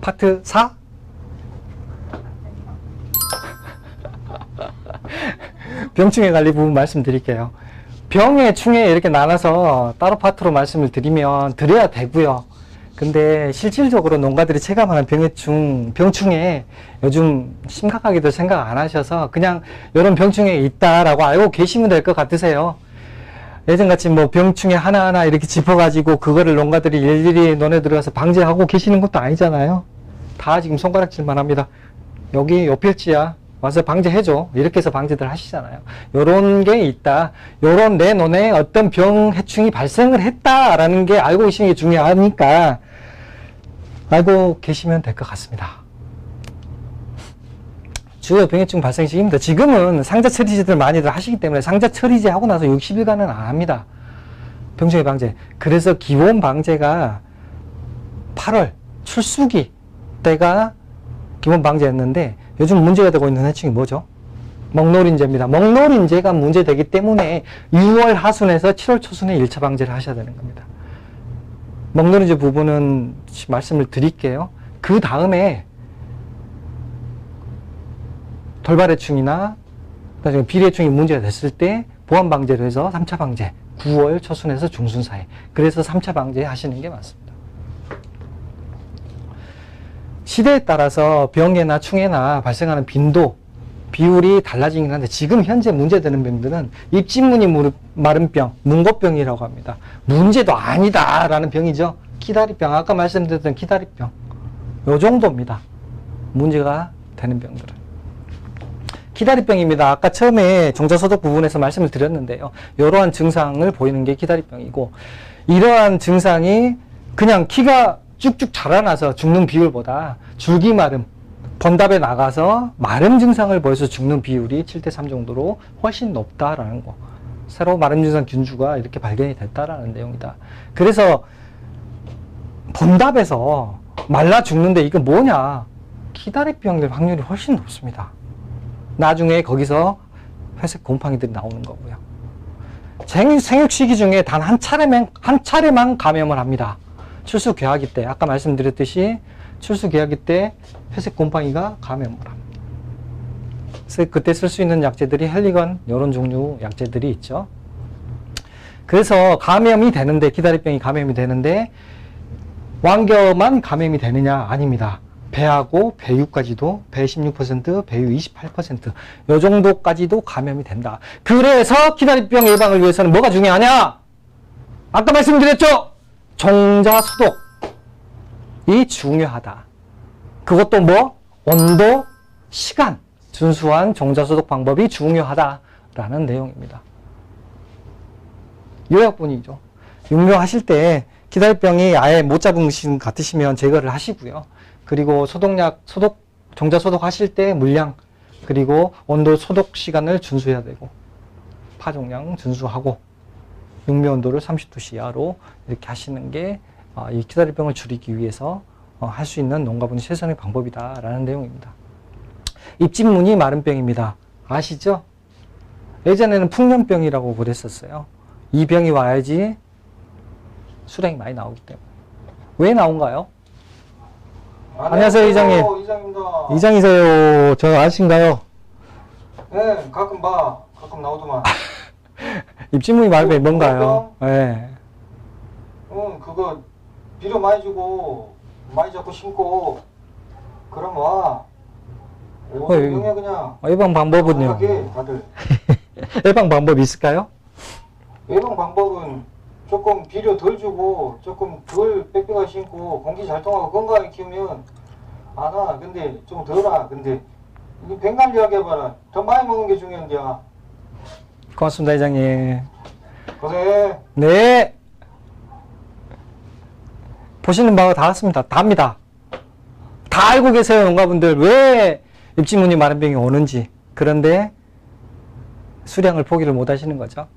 파트 4? 병충해 관리 부분 말씀드릴게요. 병의 충해 이렇게 나눠서 따로 파트로 말씀을 드려야 되고요. 근데 실질적으로 농가들이 체감하는 병충해 요즘 심각하게도 생각 안 하셔서 그냥 이런 병충해 있다라고 알고 계시면 될 것 같으세요. 예전같이 뭐 병충해 하나하나 이렇게 짚어가지고 그거를 농가들이 일일이 논에 들어가서 방제하고 계시는 것도 아니잖아요. 다 지금 손가락질만 합니다. 여기 요 필지야. 와서 방제해줘. 이렇게 해서 방제들 하시잖아요. 요런 게 있다. 요런 내 논에 어떤 병, 해충이 발생을 했다라는 게 알고 계시는 게 중요하니까 알고 계시면 될 것 같습니다. 주요 병해충 발생 시기입니다. 지금은 상자 처리제들 많이들 하시기 때문에 상자 처리제 하고 나서 60일간은 안 합니다. 병충해 방제. 그래서 기본 방제가 8월 출수기 때가 기본 방제였는데 요즘 문제가 되고 있는 해충이 뭐죠? 먹노린재입니다. 먹노린재가 문제되기 때문에 6월 하순에서 7월 초순에 1차 방제를 하셔야 되는 겁니다. 먹노린재 부분은 말씀을 드릴게요. 그 다음에 돌발해충이나 비리해충이 문제가 됐을 때 보완 방제로 해서 3차 방제 9월 초순에서 중순 사이, 그래서 3차 방제 하시는 게 맞습니다. 시대에 따라서 병해나 충해나 발생하는 빈도, 비율이 달라지긴 한데 지금 현재 문제되는 병들은 입진무늬 마른 병, 문고병이라고 합니다. 문제도 아니다라는 병이죠. 키다리병, 아까 말씀드렸던 키다리병, 요 정도입니다. 문제가 되는 병들은 키다리병입니다. 아까 처음에 종자소독 부분에서 말씀을 드렸는데요. 이러한 증상을 보이는 게 키다리병이고, 이러한 증상이 그냥 키가 쭉쭉 자라나서 죽는 비율보다 줄기 마름, 번답에 나가서 마름 증상을 보여서 죽는 비율이 7대3 정도로 훨씬 높다라는 거. 새로 마름 증상 균주가 이렇게 발견이 됐다라는 내용이다. 그래서 번답에서 말라 죽는데 이거 뭐냐? 키다리병 될 확률이 훨씬 높습니다. 나중에 거기서 회색 곰팡이들이 나오는 거고요. 생육 시기 중에 단 한 차례만 감염을 합니다. 출수 개화기 때, 아까 말씀드렸듯이 출수 개화기 때 회색 곰팡이가 감염을 합니다. 그래서 그때 쓸 수 있는 약제들이 헬리건 이런 종류 약제들이 있죠. 그래서 감염이 되는데, 키다리병이 감염이 되는데 왕겨만 감염이 되느냐? 아닙니다. 배하고 배유까지도, 배 16%, 배유 28%, 요 정도까지도 감염이 된다. 그래서 키다리병 예방을 위해서는 뭐가 중요하냐? 아까 말씀드렸죠? 종자소독이 중요하다. 그것도 뭐? 온도, 시간, 준수한 종자소독 방법이 중요하다라는 내용입니다. 요약본이죠. 육묘하실 때 키다리병이 아예 못 잡으신 것 같으시면 제거를 하시고요. 그리고 종자소독 하실 때 물량, 그리고 온도 소독 시간을 준수해야 되고, 파종량 준수하고, 육묘 온도를 30도 이하로 이렇게 하시는 게 이 키다리병을 줄이기 위해서 할 수 있는 농가분이 최선의 방법이다라는 내용입니다. 입진무늬 마른병입니다. 아시죠? 예전에는 풍년병이라고 그랬었어요. 이 병이 와야지 수량이 많이 나오기 때문에. 왜 나온가요? 안녕하세요, 이장님. 이장입니다. 이장이세요. 저 아신가요? 네, 가끔 나오더만. 입진무늬 마른병이 뭔가요? 네. 그거 비료 많이 주고 많이 잡고 심고 그럼 와. 오성경에 그냥. 예방 방법은요? 다들. 예방 방법 있을까요? 예방 방법은 조금 비료 덜 주고 조금 덜 빽빽하게 심고 공기 잘 통하고 건강하게 키우면 안 와. 근데 좀 덜 와. 근데 이 병관리하게 해봐라. 더 많이 먹는 게 중요한데야. 고맙습니다, 이장님. 고생해. 네. 보시는 바가 다 같습니다. 답니다. 다 알고 계세요, 농가분들. 왜 입진무늬 마른병이 오는지. 그런데 수량을 포기를 못 하시는 거죠.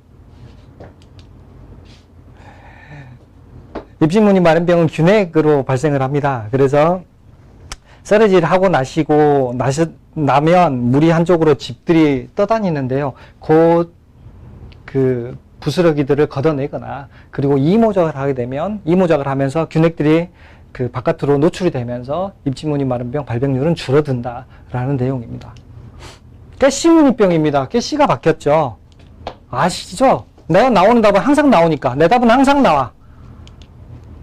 입진무늬 마른병은 균핵으로 발생을 합니다. 그래서 썰어질 하고 나면 물이 한쪽으로 집들이 떠다니는데요. 그 부스러기들을 걷어내거나, 그리고 이모작을 하게 되면, 이모작을 하면서 균핵들이 그 바깥으로 노출이 되면서 입지무늬 마른병 발병률은 줄어든다라는 내용입니다. 가시무늬병입니다. 가시가 바뀌었죠. 아시죠? 내가 나오는 답은 항상 나오니까. 내 답은 항상 나와.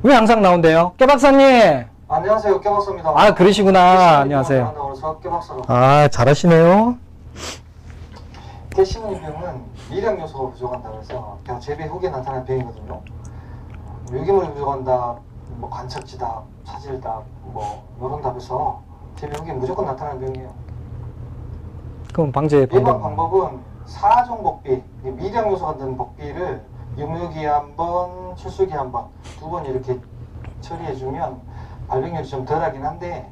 왜 항상 나온대요? 깨 박사님! 안녕하세요, 깨박사입니다. 아, 그러시구나. 안녕하세요. 그래서 깨박사로. 아, 잘하시네요. 개시무늬병은 미량 요소가 부족한다고 해서 그냥 재배 후기에 나타나는 병이거든요. 유기물이 부족한다, 뭐 관측지다, 차질다, 뭐 이런 답에서 재배 후기에 무조건 나타나는 병이에요. 그럼 방제 예방 방법. 방법은 4종 복비, 미량 요소가 든 복비를 육묘기에 한 번, 출수기에 한 번, 2번 이렇게 처리해주면 발병률이 좀 덜하긴 한데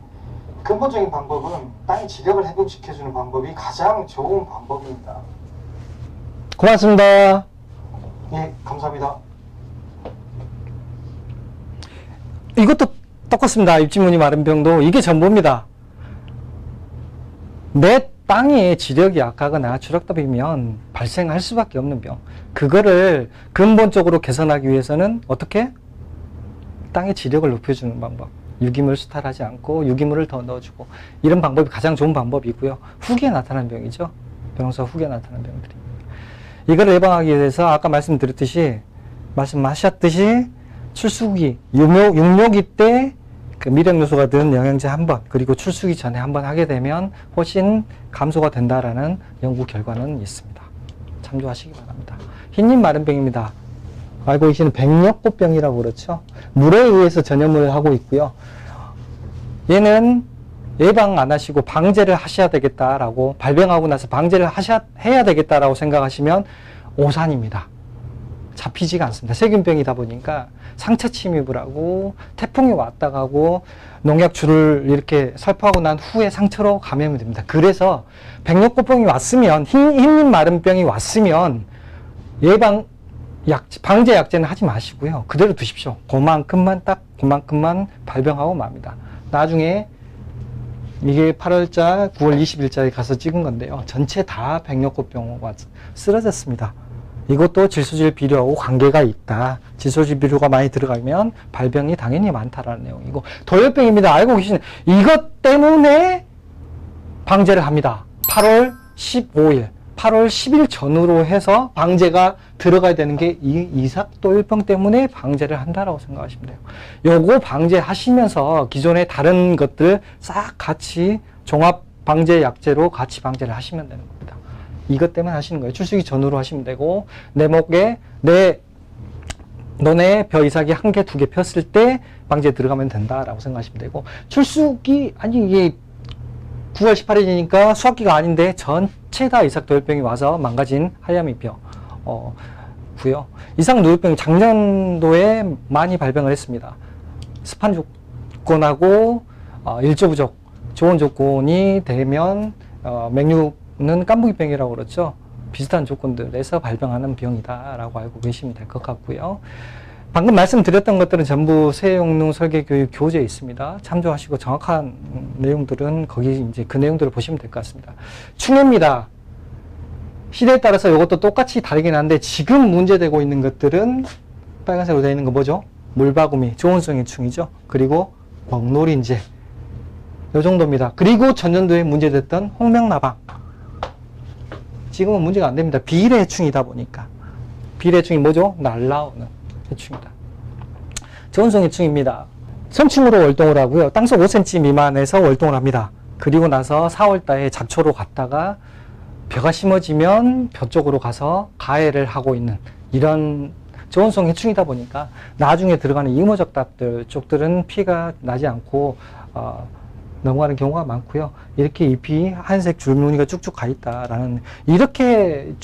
근본적인 방법은 땅의 지력을 회복시켜주는 방법이 가장 좋은 방법입니다. 고맙습니다. 예, 감사합니다. 이것도 똑같습니다. 입지무늬 마른병도 이게 전부입니다. 내 땅의 지력이 약하거나 추락답이면 발생할 수밖에 없는 병. 그거를 근본적으로 개선하기 위해서는 어떻게? 땅의 지력을 높여주는 방법. 유기물 수탈하지 않고 유기물을 더 넣어주고 이런 방법이 가장 좋은 방법이고요. 후기에 나타나는 병이죠. 병사 후기에 나타나는 병들이. 이걸 예방하기 위해서 아까 말씀하셨듯이 출수기, 육묘기 때 그 미량 요소가 든 영양제 한 번, 그리고 출수기 전에 한 번 하게 되면 훨씬 감소가 된다라는 연구 결과는 있습니다. 참조하시기 바랍니다. 흰잎 마른병입니다. 알고 계시는 백력꽃병이라고 그렇죠. 물에 의해서 전염을 하고 있고요. 얘는 예방 안 하시고 방제를 하셔야 되겠다라고, 발병하고 나서 방제를 해야 되겠다라고 생각하시면 오산입니다. 잡히지가 않습니다. 세균병이다 보니까 상처 침입을 하고 태풍이 왔다 가고 농약줄을 이렇게 살포하고 난 후에 상처로 감염이 됩니다. 그래서 백력꽃병이 왔으면, 흰잎 마른병이 왔으면 방제 약제는 하지 마시고요. 그대로 두십시오. 그만큼만 발병하고 맙니다. 나중에 이게 8월자, 9월 20일자에 가서 찍은 건데요. 전체 다 백력꽃병과 쓰러졌습니다. 이것도 질소질 비료하고 관계가 있다. 질소질 비료가 많이 들어가면 발병이 당연히 많다라는 내용이고, 도열병입니다. 알고 계시는 이것 때문에 방제를 합니다. 8월 15일, 8월 10일 전후로 해서 방제가 들어가야 되는 게 이 이삭도열병 때문에 방제를 한다라고 생각하시면 돼요. 요거 방제하시면서 기존의 다른 것들 싹 같이 종합 방제 약제로 같이 방제를 하시면 되는 겁니다. 이것 때문에 하시는 거예요. 출수기 전후로 하시면 되고, 내 목에 너네 벼 이삭이 1개, 2개 폈을 때 방제 들어가면 된다라고 생각하시면 되고, 출수기, 아니 이게 9월 18일이니까 수학기가 아닌데 전체 다 이삭도열병이 와서 망가진 하야미병 고요. 이삭노루병이 작년도에 많이 발병을 했습니다. 습한 조건하고 일조 부족, 좋은 조건이 되면 맹류는 깐부기병이라고 그렇죠. 비슷한 조건들에서 발병하는 병이다라고 알고 계시면 될 것 같고요. 방금 말씀드렸던 것들은 전부 세용농 설계교육 교재에 있습니다. 참조하시고 정확한 내용들은 거기 이제 그 내용들을 보시면 될 것 같습니다. 충해입니다. 시대에 따라서 이것도 똑같이 다르긴 한데 지금 문제되고 있는 것들은 빨간색으로 되어 있는 거 뭐죠? 물바구미, 조온성의 충이죠. 그리고 먹노린재 이 정도입니다. 그리고 전년도에 문제됐던 홍명나방 지금은 문제가 안 됩니다. 비례해충이다 보니까. 비례해충이 뭐죠? 날라오는 해충이다. 조온성 해충입니다. 선충으로 월동을 하고요. 땅속 5cm 미만에서 월동을 합니다. 그리고 나서 4월달에 잡초로 갔다가 벼가 심어지면 벼 쪽으로 가서 가해를 하고 있는 이런 조온성 해충이다 보니까 나중에 들어가는 이모적답들 쪽들은 피해가 나지 않고 넘어가는 경우가 많고요. 이렇게 잎이 한색 줄무늬가 쭉쭉 가 있다라는, 이렇게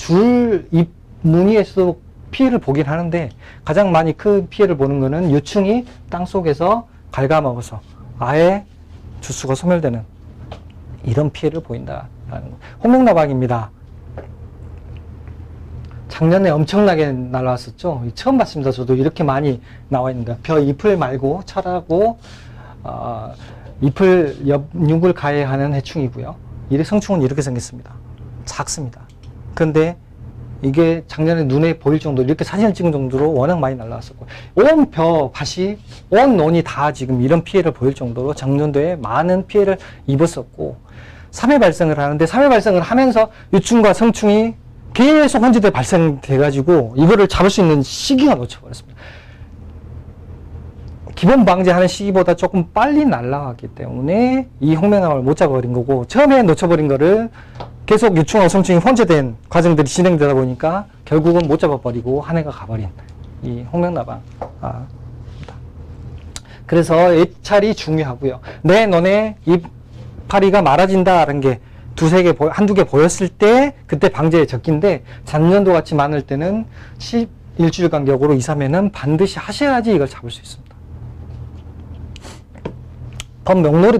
잎 무늬에서 피해를 보긴 하는데 가장 많이 큰 피해를 보는 거는 유충이 땅속에서 갉아먹어서 아예 주수가 소멸되는 이런 피해를 보인다라는 거. 홍명나방입니다. 작년에 엄청나게 날아왔었죠. 처음 봤습니다. 저도 이렇게 많이 나와 있는 거. 벼 잎을 말고 철하고 잎을 잎을 가해하는 해충이고요. 성충은 이렇게 생겼습니다. 작습니다. 그런데 이게 작년에 눈에 보일 정도로 이렇게 사진을 찍은 정도로 워낙 많이 날라왔었고 온 밭이 온 논이 다 지금 이런 피해를 보일 정도로 작년도에 많은 피해를 입었었고 3회 발생을 하는데 3회 발생을 하면서 유충과 성충이 계속 혼재돼 발생돼 가지고 이거를 잡을 수 있는 시기가 놓쳐버렸습니다. 기본 방제하는 시기보다 조금 빨리 날아갔기 때문에 이 홍명나무를 못 잡아버린 거고 처음에 놓쳐버린 거를 계속 유충하고 성충이 혼재된 과정들이 진행되다 보니까 결국은 못 잡아버리고 한 해가 가버린 이 홍명나방. 그래서 예찰이 중요하고요. 내 논에 이파리가 말아진다라는 게 한두 개 보였을 때 그때 방제에 적긴데 작년도 같이 많을 때는 일주일 간격으로 2, 3회는 반드시 하셔야지 이걸 잡을 수 있습니다.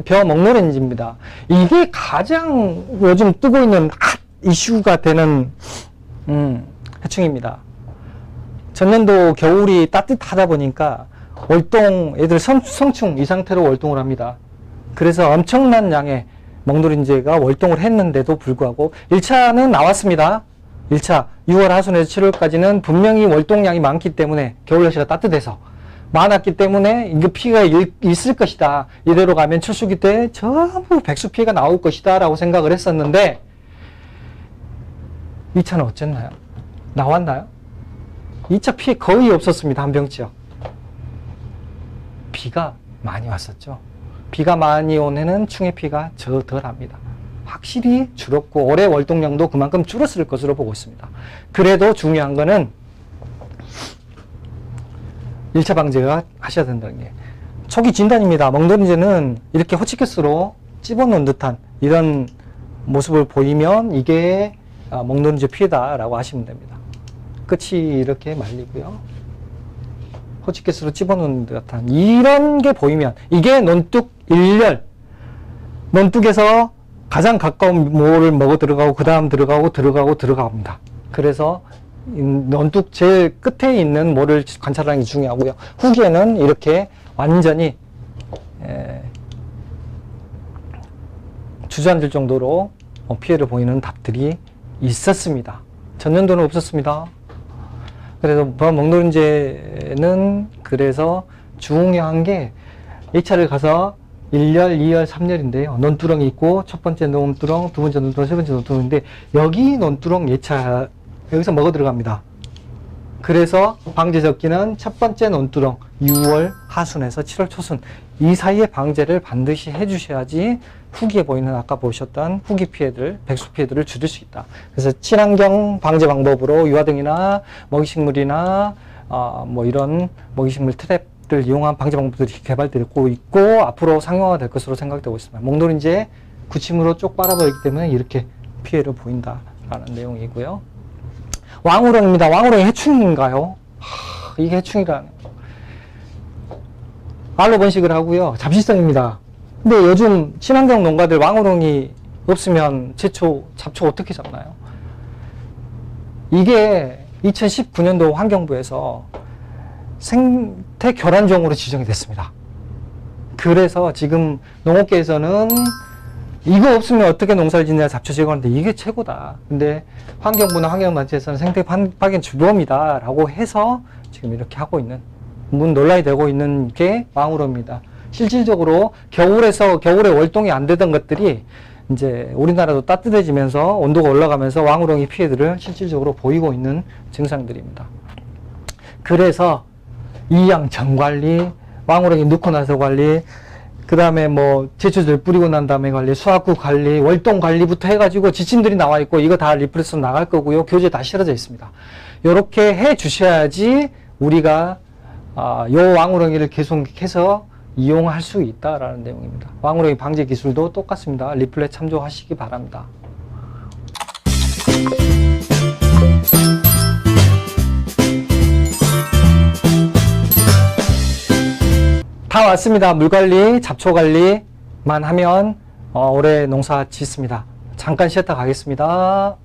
벼 먹노렌지입니다. 이게 가장 요즘 뜨고 있는 핫 이슈가 되는 해충입니다. 전년도 겨울이 따뜻하다 보니까 월동 애들 성충 이 상태로 월동을 합니다. 그래서 엄청난 양의 먹노린재가 월동을 했는데도 불구하고 1차는 나왔습니다. 1차 6월 하순에서 7월까지는 분명히 월동량이 많기 때문에 겨울 날씨가 따뜻해서 많았기 때문에 이거 피해가 있을 것이다. 이대로 가면 철수기 때 전부 백수 피해가 나올 것이다 라고 생각을 했었는데 2차는 어쨌나요? 나왔나요? 2차 피해 거의 없었습니다. 한병지역. 비가 많이 왔었죠. 비가 많이 온 해는 충해 피해가 덜합니다. 확실히 줄었고 올해 월동량도 그만큼 줄었을 것으로 보고 있습니다. 그래도 중요한 거는 1차 방제가 하셔야 된다는 게 초기 진단입니다. 먹노린재는 이렇게 호치키스로 찝어놓은 듯한 이런 모습을 보이면 이게 먹노린재 피해다라고 하시면 됩니다. 끝이 이렇게 말리고요. 호치키스로 찝어놓은 듯한 이런 게 보이면 이게 논둑 일렬, 논둑에서 가장 가까운 모를 먹어 들어가고 그 다음 들어갑니다. 그래서 논둑 제일 끝에 있는 모를 관찰하는 게 중요하고요. 후기에는 이렇게 완전히 주저앉을 정도로 피해를 보이는 답들이 있었습니다. 전년도는 없었습니다. 그래서 먹노린재는 그래서 중요한 게 1차를 가서 1열, 2열, 3열인데요. 논두렁이 있고 첫 번째 논두렁, 두 번째 논두렁, 세 번째 논두렁인데 여기 논두렁 예차 여기서 먹어 들어갑니다. 그래서 방제 적기는 첫 번째 논두렁 6월 하순에서 7월 초순 이 사이에 방제를 반드시 해주셔야지 후기에 보이는 아까 보셨던 후기 피해들, 백수 피해들을 줄일 수 있다. 그래서 친환경 방제 방법으로 유화등이나 먹이식물이나 뭐 이런 먹이식물 트랩들 이용한 방제 방법들이 개발되고 있고 앞으로 상용화될 것으로 생각되고 있습니다. 먹노린재 구침으로 쪽 빨아버리기 때문에 이렇게 피해를 보인다라는 내용이고요. 왕우렁입니다. 왕우렁이 해충인가요? 이게 해충이라는 알로 번식을 하고요. 잡식성입니다. 근데 요즘 친환경 농가들 왕우렁이 없으면 잡초 어떻게 잡나요? 이게 2019년도 환경부에서 생태 교란종으로 지정이 됐습니다. 그래서 지금 농업계에서는 이거 없으면 어떻게 농사를 짓냐 잡초 제거하는데 이게 최고다. 근데 환경부나 환경단체에서는 생태 파괴 주범이다 라고 해서 지금 이렇게 하고 있는 논란이 되고 있는 게 왕우렁입니다. 실질적으로 겨울에 월동이 안 되던 것들이 이제 우리나라도 따뜻해지면서 온도가 올라가면서 왕우렁이 피해들을 실질적으로 보이고 있는 증상들입니다. 그래서 이양 전관리, 왕우렁이 넣고 나서 관리, 그 다음에 뭐 제초제를 뿌리고 난 다음에 관리, 수확후 관리, 월동 관리부터 해가지고 지침들이 나와 있고 이거 다 리플렛으로 나갈 거고요. 교재 다 실어져 있습니다. 이렇게 해 주셔야지 우리가 요 왕우렁이를 계속해서 이용할 수 있다라는 내용입니다. 왕우렁이 방제 기술도 똑같습니다. 리플렛 참조하시기 바랍니다. 다 왔습니다. 물관리, 잡초관리만 하면 올해 농사 짓습니다. 잠깐 쉬었다 가겠습니다.